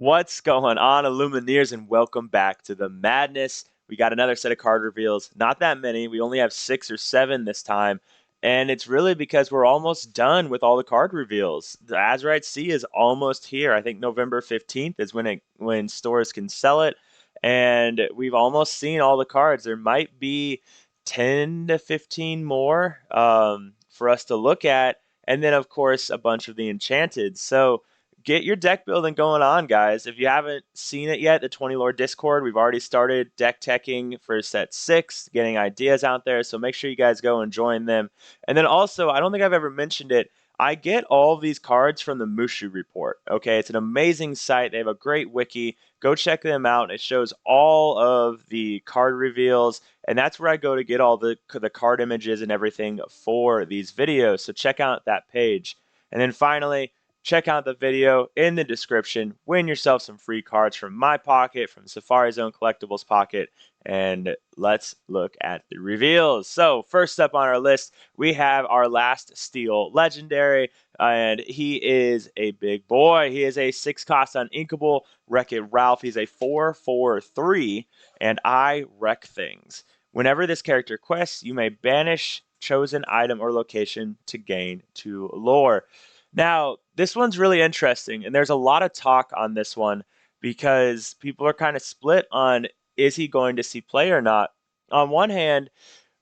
What's going on, Illumineers, and welcome back to the madness. We got another set of card reveals. Not that many. We only have 6 or 7 this time. And it's really because we're almost done with all the card reveals. The Azurite Sea is almost here. I think November 15th is when stores can sell it. And we've almost seen all the cards. There might be 10 to 15 more for us to look at. And then, of course, a bunch of the enchanted. So get your deck building going on, guys. If you haven't seen it yet, the 20 Lore Discord, we've already started deck teching for set 6, getting ideas out there. So make sure you guys go and join them. And then also, I don't think I've ever mentioned it. I get all of these cards from the Mushu Report. Okay, it's an amazing site. They have a great wiki. Go check them out. It shows all of the card reveals, and that's where I go to get all the card images and everything for these videos. So check out that page. And then finally, check out the video in the description. Win yourself some free cards from my pocket, from Safari Zone Collectibles pocket, and let's look at the reveals. So first up on our list, we have our last Steel Legendary, and he is a big boy. He is a 6 cost uninkable Wreck-It Ralph. He's a 4/4/3, and I wreck things. Whenever this character quests, you may banish chosen item or location to gain 2 lore. Now, this one's really interesting, and there's a lot of talk on this one because people are kind of split on is he going to see play or not. On one hand,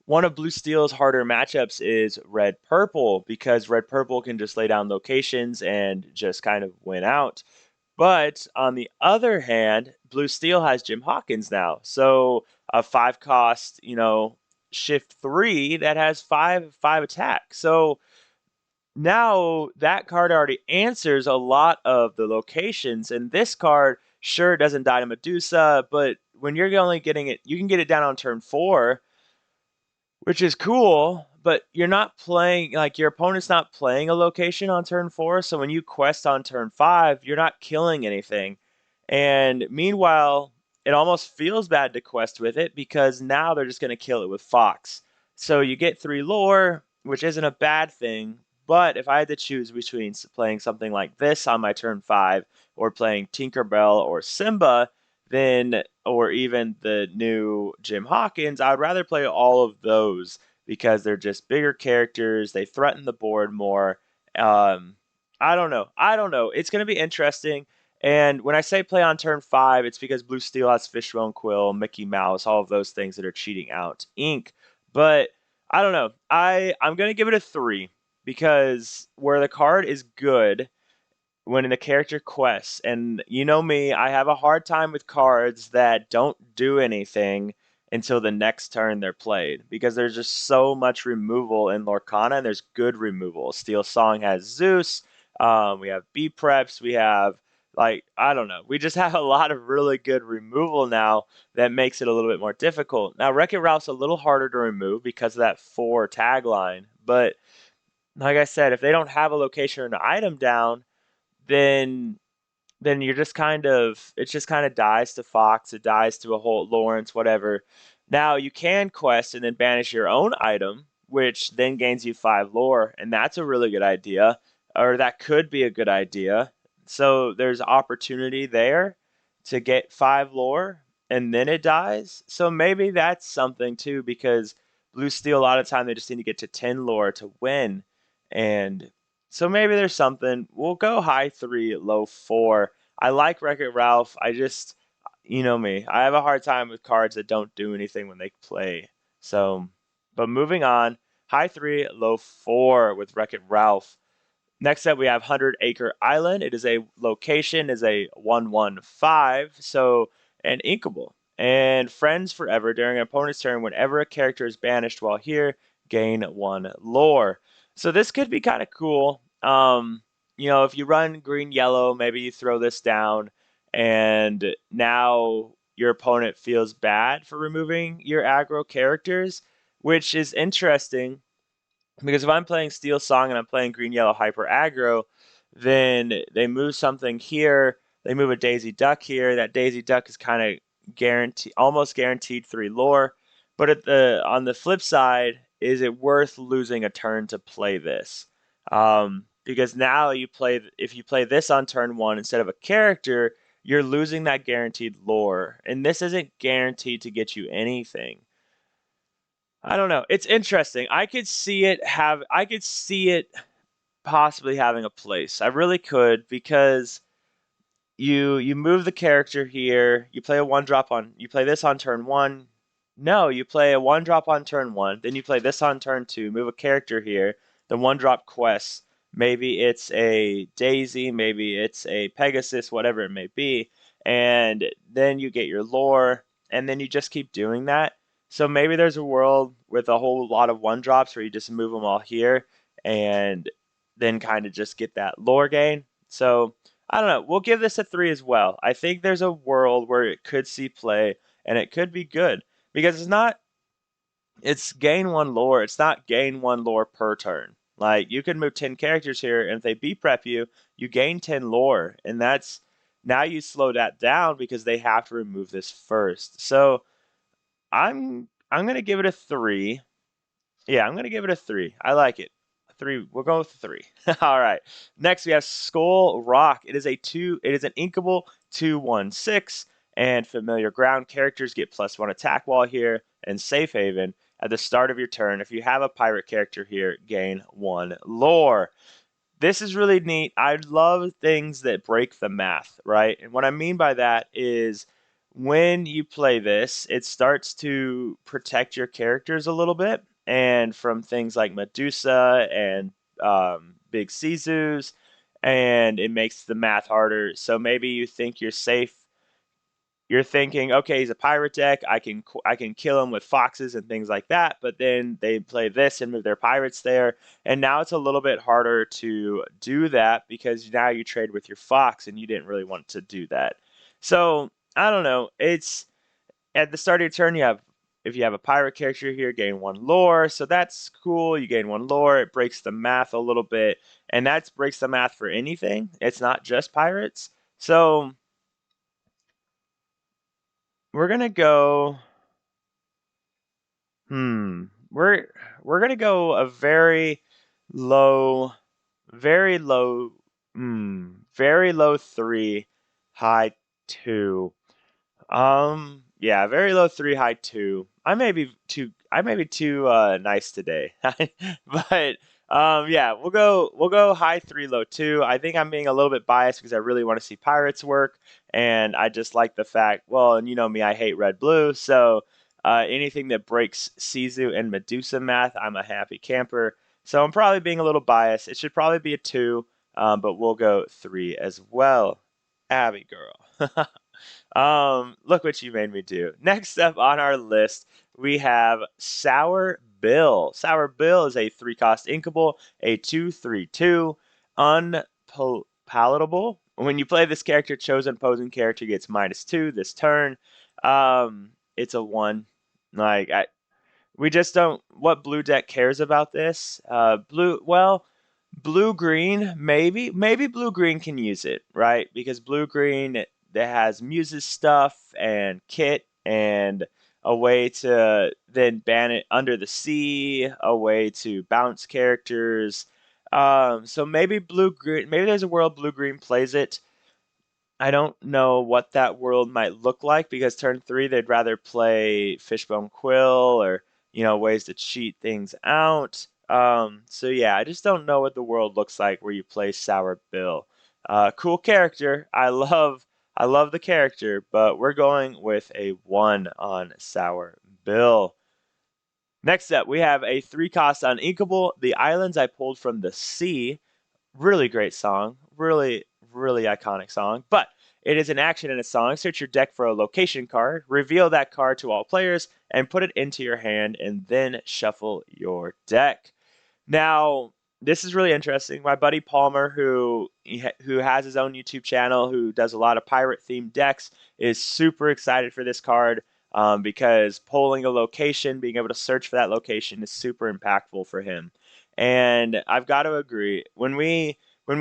one of Blue Steel's harder matchups is Red Purple because Red Purple can just lay down locations and just kind of win out. But on the other hand, Blue Steel has Jim Hawkins now. So a 5 cost, shift 3 that has five attack. So now that card already answers a lot of the locations, and this card sure doesn't die to Medusa, but when you're only getting it, you can get it down on turn 4, which is cool, but you're not playing, like, your opponent's not playing a location on turn 4, so when you quest on turn 5, you're not killing anything. And meanwhile, it almost feels bad to quest with it because now they're just going to kill it with Fox. So you get 3 lore, which isn't a bad thing, but if I had to choose between playing something like this on my turn 5 or playing Tinkerbell or Simba, then or even the new Jim Hawkins, I would rather play all of those because they're just bigger characters. They threaten the board more. Um, I don't know. I don't know. It's going to be interesting. And when I say play on turn 5, it's because Blue Steel has Fishbone Quill, Mickey Mouse, all of those things that are cheating out ink. But I don't know. I'm going to give it a 3 because where the card is good when the character quests, and you know me, I have a hard time with cards that don't do anything until the next turn they're played because there's just so much removal in Lorcana, and there's good removal. Steel Song has Zeus, we have B Preps, we have, like, I don't know, we just have a lot of really good removal now that makes it a little bit more difficult. Now, Wreck-It Ralph's a little harder to remove because of that 4 tagline, but like I said, if they don't have a location or an item down, then you're just kind of, it just kind of dies to Fox, it dies to a whole Lawrence, whatever. Now you can quest and then banish your own item, which then gains you 5 lore, and that's a really good idea, or that could be a good idea. So there's opportunity there to get 5 lore, and then it dies. So maybe that's something too, because Blue Steel, a lot of time they just need to get to 10 lore to win, and so maybe there's something. We'll go high 3, low 4. I like Wreck-It Ralph. I just, you know me, I have a hard time with cards that don't do anything when they play. So, but moving on, high 3, low 4 with Wreck-It Ralph. Next up, we have 100 Acre Island. It is a location, is a 1/1/5, so an inkable. And friends forever during an opponent's turn, whenever a character is banished while here, gain 1 lore. So this could be kind of cool. If you run green yellow, maybe you throw this down, and now your opponent feels bad for removing your aggro characters, which is interesting because if I'm playing Steel Song and I'm playing green yellow hyper aggro, then they move something here. They move a Daisy Duck here. That Daisy Duck is kind of almost guaranteed 3 lore. But on the flip side, is it worth losing a turn to play this? Because now if you play this on turn 1 instead of a character, you're losing that guaranteed lore, and this isn't guaranteed to get you anything. I don't know. It's interesting. I could see it possibly having a place. I really could because you move the character here. You play this on turn one. No, you play a one drop on turn one. Then you play this on turn two. Move a character here. The one drop quests. Maybe it's a Daisy. Maybe it's a Pegasus. Whatever it may be. And then you get your lore, and then you just keep doing that. So maybe there's a world with a whole lot of one drops where you just move them all here, and then kind of just get that lore gain. So I don't know. We'll give this a three as well. I think there's a world where it could see play and it could be good because it's gain one lore. It's not gain one lore per turn. Like you can move 10 characters here, and if they B prep you, you gain 10 lore, and that's now you slow that down because they have to remove this first. So I'm gonna give it a three. Yeah, I'm gonna give it a three. I like it. A three. We'll go with a three. All right. Next we have Skull Rock. It is a two. It is an inkable 2/1/6, and familiar ground characters get +1 attack while here, and safe haven at the start of your turn. If you have a pirate character here, gain one lore. This is really neat. I love things that break the math, right? And what I mean by that is when you play this, it starts to protect your characters a little bit, and from things like Medusa and big Sizus, and it makes the math harder. So maybe you think you're safe, you're thinking, okay, he's a pirate deck. I can kill him with foxes and things like that. But then they play this and move their pirates there, and now it's a little bit harder to do that because now you trade with your fox, and you didn't really want to do that. So I don't know. It's at the start of your turn. You have if you have a pirate character here, gain one lore. So that's cool. You gain one lore. It breaks the math a little bit, and that breaks the math for anything. It's not just pirates. So we're gonna go. Hmm. We're we're gonna go a low, very low, very low three, high two. Yeah, very low three, high two. I may be too nice today. But yeah, we'll go high three, low two. I think I'm being a little bit biased because I really want to see Pirates work, and I just like the fact, well, and you know me, I hate red blue, so anything that breaks Sisu and Medusa math, I'm a happy camper. So I'm probably being a little biased. It should probably be a two, but we'll go three as well. Abby girl. Look what you made me do. Next up on our list, we have Sour Bill. Sour Bill is a three cost inkable, a 2/3/2, unpalatable. When you play this character, chosen opposing character gets -2 this turn. It's a one. Like we just don't. What blue deck cares about this? Blue green maybe blue green can use it, right? Because blue green that has Muse's stuff and Kit and a way to then ban it under the sea, a way to bounce characters. So maybe blue green. Maybe there's a world blue green plays it. I don't know what that world might look like because turn three they'd rather play Fishbone Quill or ways to cheat things out. So yeah, I just don't know what the world looks like where you play Sour Bill. Cool character. I love the character, but we're going with a one on Sour Bill. Next up, we have a three cost uninkable. The islands I pulled from the sea. Really great song. Really iconic song. But it is an action in a song. Search your deck for a location card, reveal that card to all players, and put it into your hand, and then shuffle your deck. Now, this is really interesting. My buddy Palmer, who has his own YouTube channel, who does a lot of pirate themed decks, is super excited for this card because polling a location, being able to search for that location, is super impactful for him. And I've got to agree, when we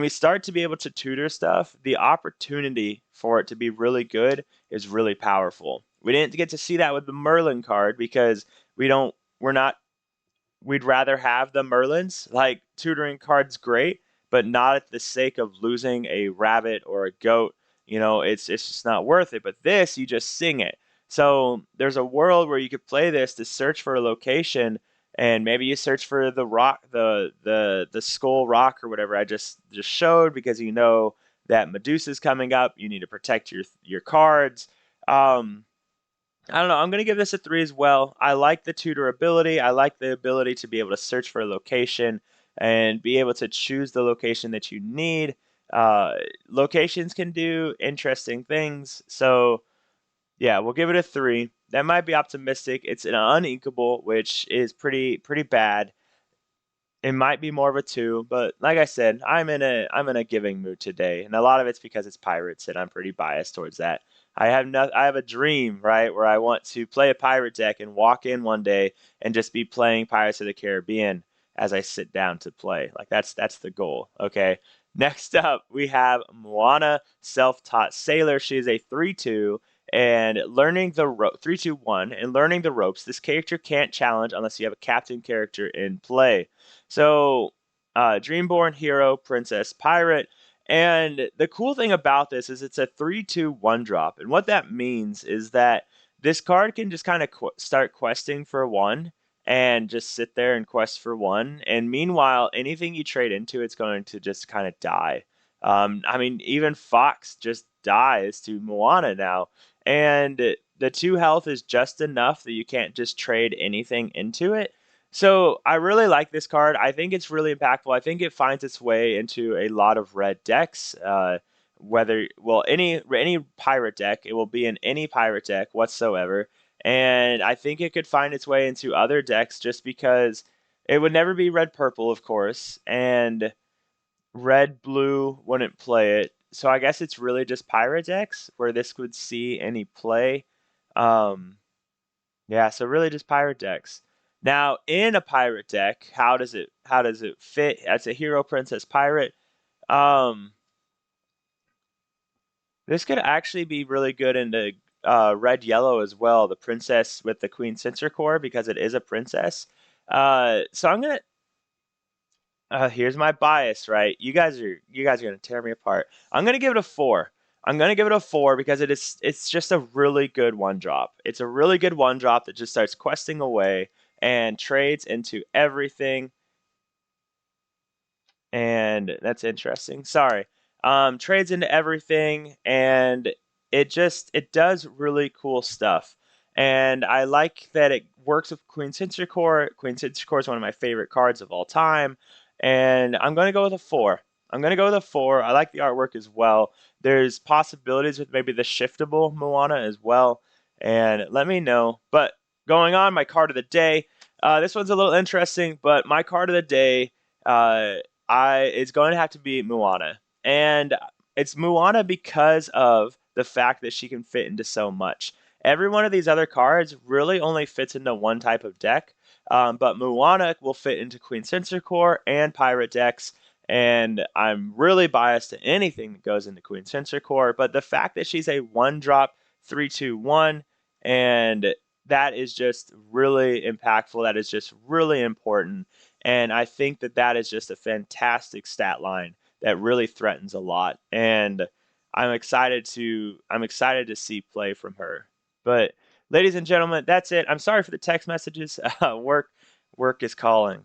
start to be able to tutor stuff, the opportunity for it to be really good is really powerful. We didn't get to see that with the Merlin card because we're not we'd rather have the Merlins. Like tutoring cards great, but not at the sake of losing a rabbit or a goat. it's just not worth it. But this, you just sing it. So there's a world where you could play this to search for a location, and maybe you search for the rock, the skull rock or whatever I just showed, because that Medusa's coming up. You need to protect your cards. Um, I don't know. I'm going to give this a 3 as well. I like the tutor ability. I like the ability to be able to search for a location and be able to choose the location that you need. Uh, Locations can do interesting things. So, yeah, we'll give it a 3. That might be optimistic. It's an uninkable, which is pretty bad. It might be more of a 2, but like I said, I'm in a giving mood today, and a lot of it's because it's pirates, and I'm pretty biased towards that. I have a dream, right, where I want to play a pirate deck and walk in one day and just be playing Pirates of the Caribbean as I sit down to play. Like that's the goal. Okay. Next up, we have Moana, self-taught sailor. She is a 3/2 and learning the 3/2/1 and learning the ropes. This character can't challenge unless you have a captain character in play. So, Dreamborn hero, princess, pirate. And the cool thing about this is it's a 3/2/1 drop. And what that means is that this card can just kind of start questing for one and just sit there and quest for one. And meanwhile, anything you trade into, it's going to just kind of die. I mean, even Fox just dies to Moana now. And the 2 health is just enough that you can't just trade anything into it. So I really like this card. I think it's really impactful. I think it finds its way into a lot of red decks. Whether well any pirate deck, it will be in any pirate deck whatsoever. And I think it could find its way into other decks just because it would never be red purple, of course, and red blue wouldn't play it. So I guess it's really just pirate decks where this would see any play. Um, yeah, so really just pirate decks. Now, in a pirate deck, how does it fit as a hero princess pirate? Um, this could actually be really good into red yellow as well, the princess with the queen censor core because it is a princess. So I'm gonna here's my bias, right? You guys are gonna tear me apart. I'm gonna give it a 4. I'm gonna give it a 4 because it's just a really good one drop. It's a really good one drop that just starts questing away and trades into everything, and that's interesting. Sorry. Trades into everything, and it does really cool stuff. And I like that it works with Queen Censor Core. Queen Censor Core is one of my favorite cards of all time, and I'm going to go with a 4. I'm going to go with a 4. I like the artwork as well. There's possibilities with maybe the shiftable Moana as well, and let me know. But going on, my card of the day. This one's a little interesting, but my card of the day. Uh, it's going to have to be Moana. And it's Moana because of the fact that she can fit into so much. Every one of these other cards really only fits into one type of deck, but Moana will fit into Queen Censor Core and Pirate decks. And I'm really biased to anything that goes into Queen Censor Core, but the fact that she's a 1 drop 3/2/1, and that is just really impactful. That is just really important, and I think that that is just a fantastic stat line that really threatens a lot. And I'm excited to see play from her. But ladies and gentlemen, that's it. I'm sorry for the text messages. Work is calling.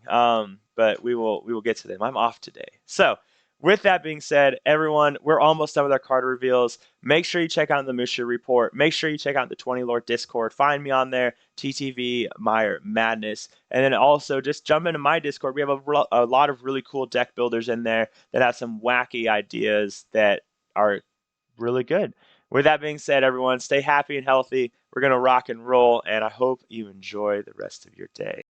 But we will get to them. I'm off today. So with that being said, everyone, we're almost done with our card reveals. Make sure you check out the Musha report. Make sure you check out the 20 Lord Discord. Find me on there, TTV Meyer Madness. And then also just jump into my Discord. We have a lot of really cool deck builders in there that have some wacky ideas that are really good. With that being said, everyone, stay happy and healthy. We're going to rock and roll, and I hope you enjoy the rest of your day.